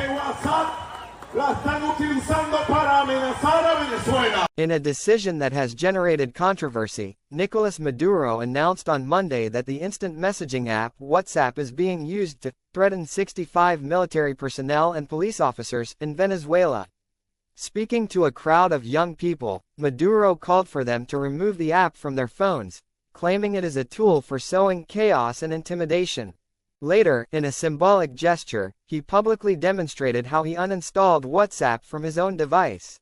que WhatsApp la están utilizando para amenazar a Venezuela. In a decision that has generated controversy, Nicolás Maduro announced on Monday that the instant messaging app WhatsApp is being used to threaten 65 military personnel and police officers in Venezuela. Speaking to a crowd of young people, Maduro called for them to remove the app from their phones, claiming it is a tool for sowing chaos and intimidation. Later, in a symbolic gesture, he publicly demonstrated how he uninstalled WhatsApp from his own device.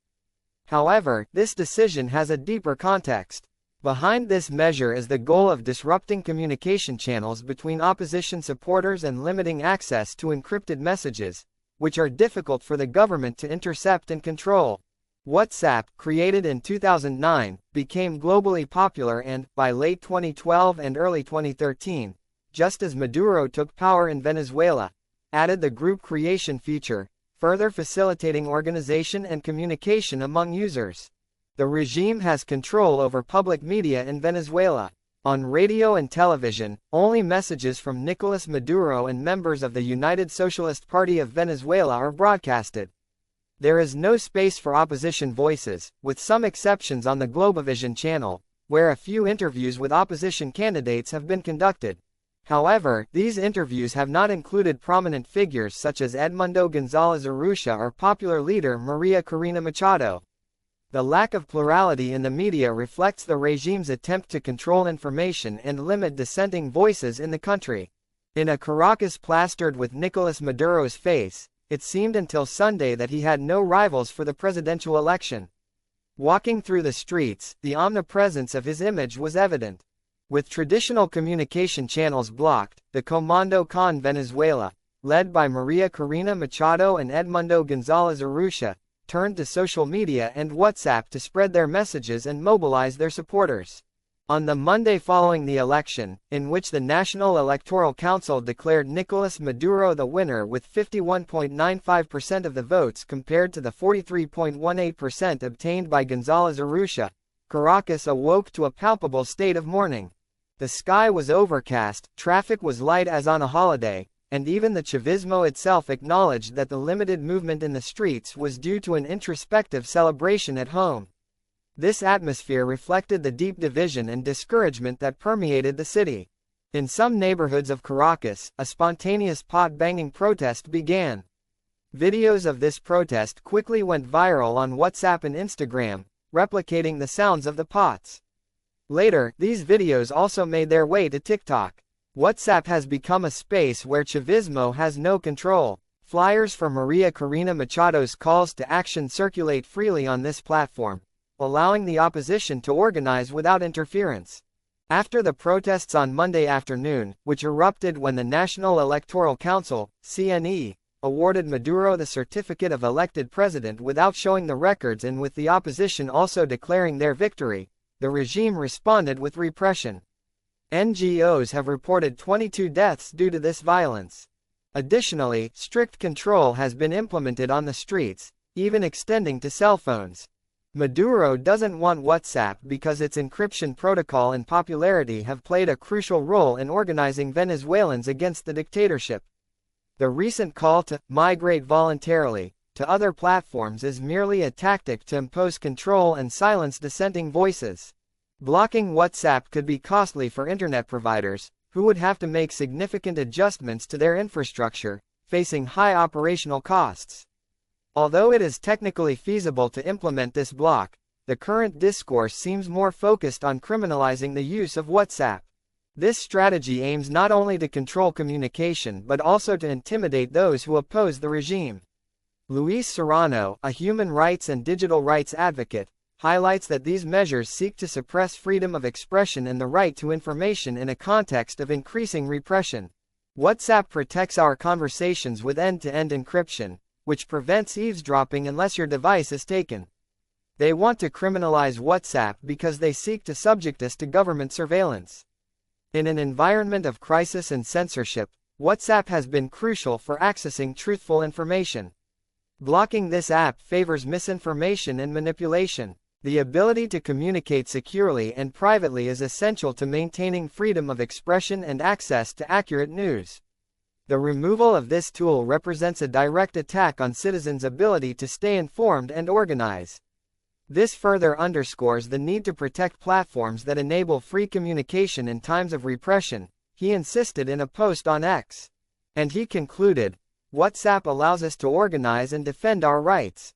However, this decision has a deeper context. Behind this measure is the goal of disrupting communication channels between opposition supporters and limiting access to encrypted messages, which are difficult for the government to intercept and control. WhatsApp, created in 2009, became globally popular and, by late 2012 and early 2013, just as Maduro took power in Venezuela, added the group creation feature, further facilitating organization and communication among users. The regime has control over public media in Venezuela. On radio and television, only messages from Nicolás Maduro and members of the United Socialist Party of Venezuela are broadcasted. There is no space for opposition voices, with some exceptions on the Globovision channel, where a few interviews with opposition candidates have been conducted. However, these interviews have not included prominent figures such as Edmundo González Urrutia or popular leader María Corina Machado. The lack of plurality in the media reflects the regime's attempt to control information and limit dissenting voices in the country. In a Caracas plastered with Nicolás Maduro's face, it seemed until Sunday that he had no rivals for the presidential election. Walking through the streets, the omnipresence of his image was evident. With traditional communication channels blocked, the Comando Con Venezuela, led by María Corina Machado and Edmundo González Urrutia, turned to social media and WhatsApp to spread their messages and mobilize their supporters. On the Monday following the election, in which the National Electoral Council declared Nicolás Maduro the winner with 51.95% of the votes compared to the 43.18% obtained by González Urrutia, Caracas awoke to a palpable state of mourning. The sky was overcast, traffic was light as on a holiday, and even the Chavismo itself acknowledged that the limited movement in the streets was due to an introspective celebration at home. This atmosphere reflected the deep division and discouragement that permeated the city. In some neighborhoods of Caracas, a spontaneous pot-banging protest began. Videos of this protest quickly went viral on WhatsApp and Instagram, replicating the sounds of the pots. Later, these videos also made their way to TikTok. WhatsApp has become a space where Chavismo has no control. Flyers for María Corina Machado's calls to action circulate freely on this platform, allowing the opposition to organize without interference. After the protests on Monday afternoon, which erupted when the National Electoral Council, CNE, awarded Maduro the certificate of elected president without showing the records and with the opposition also declaring their victory, the regime responded with repression. NGOs have reported 22 deaths due to this violence. Additionally, strict control has been implemented on the streets, even extending to cell phones. Maduro doesn't want WhatsApp because its encryption protocol and popularity have played a crucial role in organizing Venezuelans against the dictatorship. The recent call to migrate voluntarily to other platforms is merely a tactic to impose control and silence dissenting voices. Blocking WhatsApp could be costly for internet providers, who would have to make significant adjustments to their infrastructure, facing high operational costs. Although it is technically feasible to implement this block, the current discourse seems more focused on criminalizing the use of WhatsApp. This strategy aims not only to control communication but also to intimidate those who oppose the regime. Luis Serrano, a human rights and digital rights advocate, highlights that these measures seek to suppress freedom of expression and the right to information in a context of increasing repression. WhatsApp protects our conversations with end-to-end encryption, which prevents eavesdropping unless your device is taken. They want to criminalize WhatsApp because they seek to subject us to government surveillance. In an environment of crisis and censorship, WhatsApp has been crucial for accessing truthful information. Blocking this app favors misinformation and manipulation. The ability to communicate securely and privately is essential to maintaining freedom of expression and access to accurate news. The removal of this tool represents a direct attack on citizens' ability to stay informed and organize. This further underscores the need to protect platforms that enable free communication in times of repression, he insisted in a post on X. And he concluded, WhatsApp allows us to organize and defend our rights.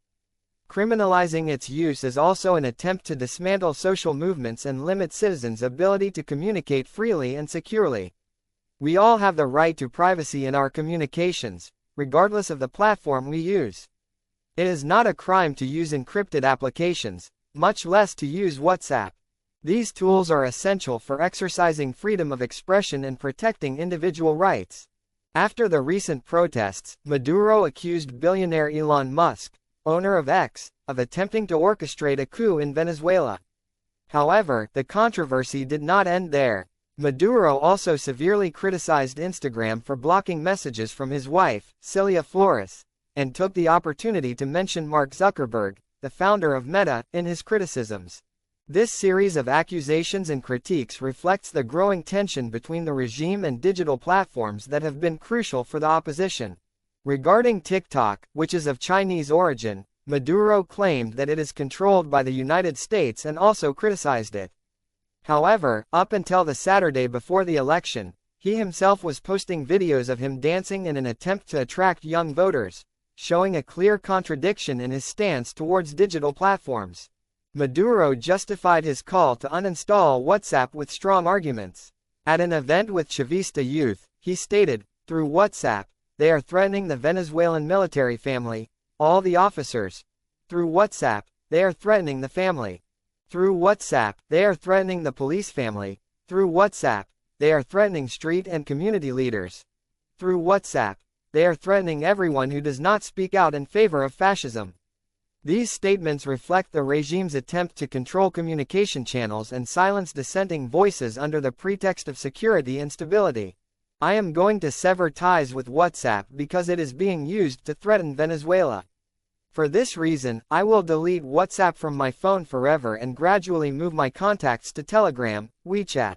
Criminalizing its use is also an attempt to dismantle social movements and limit citizens' ability to communicate freely and securely. We all have the right to privacy in our communications, regardless of the platform we use. It is not a crime to use encrypted applications, much less to use WhatsApp. These tools are essential for exercising freedom of expression and protecting individual rights. After the recent protests, Maduro accused billionaire Elon Musk, owner of X, of attempting to orchestrate a coup in Venezuela. However, the controversy did not end there. Maduro also severely criticized Instagram for blocking messages from his wife, Celia Flores, and took the opportunity to mention Mark Zuckerberg, the founder of Meta, in his criticisms. This series of accusations and critiques reflects the growing tension between the regime and digital platforms that have been crucial for the opposition. Regarding TikTok, which is of Chinese origin, Maduro claimed that it is controlled by the United States and also criticized it. However, up until the Saturday before the election, he himself was posting videos of him dancing in an attempt to attract young voters, showing a clear contradiction in his stance towards digital platforms. Maduro justified his call to uninstall WhatsApp with strong arguments. At an event with Chavista youth, he stated, through WhatsApp, they are threatening the Venezuelan military family, all the officers. Through WhatsApp, they are threatening the family. Through WhatsApp, they are threatening the police family. Through WhatsApp, they are threatening street and community leaders. Through WhatsApp, they are threatening everyone who does not speak out in favor of fascism. These statements reflect the regime's attempt to control communication channels and silence dissenting voices under the pretext of security and stability. I am going to sever ties with WhatsApp because it is being used to threaten Venezuela. For this reason, I will delete WhatsApp from my phone forever and gradually move my contacts to Telegram, WeChat.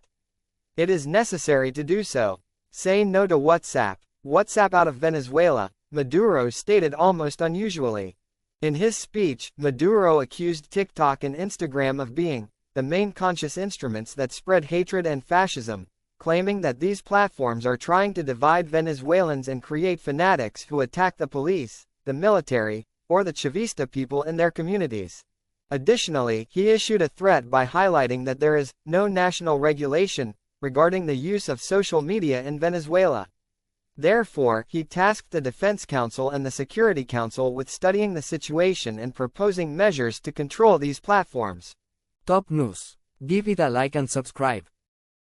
It is necessary to do so. Say no to WhatsApp. WhatsApp out of Venezuela, Maduro stated almost unusually. In his speech, Maduro accused TikTok and Instagram of being the main conscious instruments that spread hatred and fascism, claiming that these platforms are trying to divide Venezuelans and create fanatics who attack the police, the military, or the Chavista people in their communities. Additionally, he issued a threat by highlighting that there is no national regulation regarding the use of social media in Venezuela. Therefore, he tasked the Defense Council and the Security Council with studying the situation and proposing measures to control these platforms. Top News. Give it a like and subscribe.